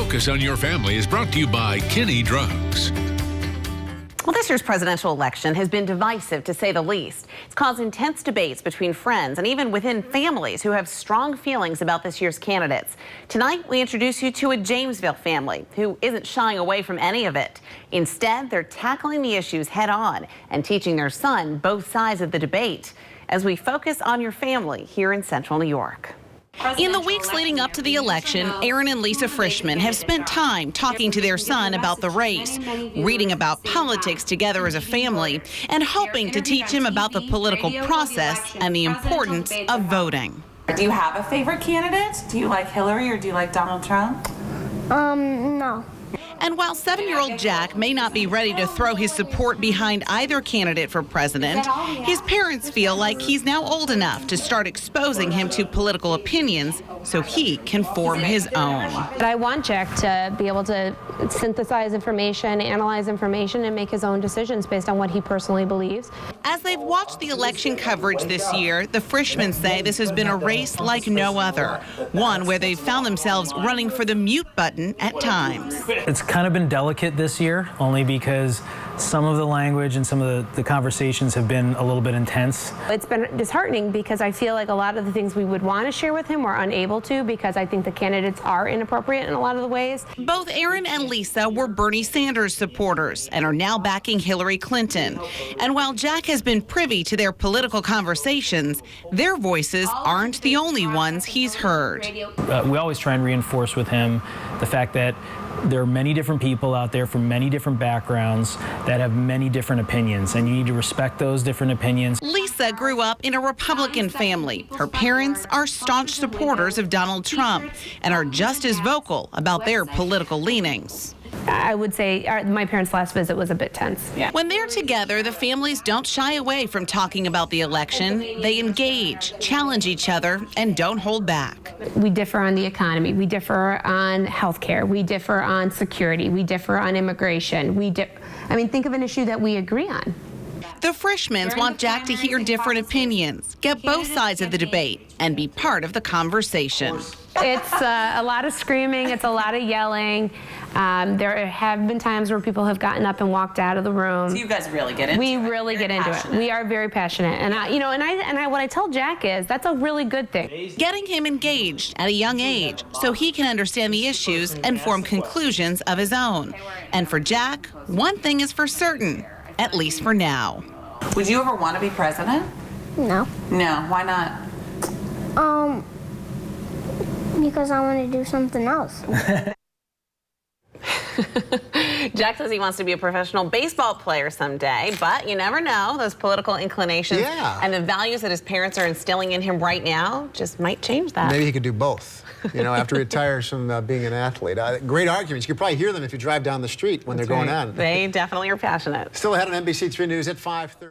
Focus on Your Family is brought to you by Kinney Drugs. Well, this year's presidential election has been divisive, to say the least. It's caused intense debates between friends and even within families who have strong feelings about this year's candidates. Tonight, we introduce you to a Jamesville family who isn't shying away from any of it. Instead, they're tackling the issues head on and teaching their son both sides of the debate as we focus on your family here in Central New York. In the weeks leading up to the election, Aaron and Lisa Frischman have spent time talking to their son about the race, reading about politics together as a family, and hoping to teach him about the political process and the importance of voting. Do you have a favorite candidate? Do you like Hillary or do you like Donald Trump? No. And while 7-year-old Jack may not be ready to throw his support behind either candidate for president, his parents feel like he's now old enough to start exposing him to political opinions so he can form his own. But I want Jack to be able to synthesize information, analyze information, and make his own decisions based on what he personally believes. As they've watched the election coverage this year, the Frischmans say this has been a race like no other, one where they've found themselves running for the mute button at times. It's kind of been delicate this year, only because some of the language and some of the conversations have been a little bit intense. It's been disheartening because I feel like a lot of the things we would want to share with him we're unable to because I think the candidates are inappropriate in a lot of the ways. Both Aaron and Lisa were Bernie Sanders supporters and are now backing Hillary Clinton. And while Jack has been privy to their political conversations, their voices aren't the only ones he's heard. We always try and reinforce with him the fact that there are many different people out there from many different backgrounds that have many different opinions, and you need to respect those different opinions. Lisa grew up in a Republican family. Her parents are staunch supporters of Donald Trump and are just as vocal about their political leanings. I would say my parents' last visit was a bit tense. Yeah. When they're together, the families don't shy away from talking about the election. They engage, challenge each other, and don't hold back. We differ on the economy. We differ on health care. We differ on security. We differ on immigration. Think of an issue that we agree on. The Frischmans want Jack to hear different opinions, get both sides of the debate, and be part of the conversation. It's a lot of screaming. It's a lot of yelling. There have been times where people have gotten up and walked out of the room. So you guys really get into it. We really get into it. We are very passionate. And what I tell Jack is that's a really good thing. Getting him engaged at a young age so he can understand the issues and form conclusions of his own. And for Jack, one thing is for certain, at least for now. Would you ever want to be president? No. No, why not? Because I want to do something else. Jack says he wants to be a professional baseball player someday, but you never know. Those political inclinations and the values that his parents are instilling in him right now just might change that. Maybe he could do both, after he retires from being an athlete. Great arguments. You could probably hear them if you drive down the street when they're going on. They definitely are passionate. Still ahead on NBC3 News at 5:30.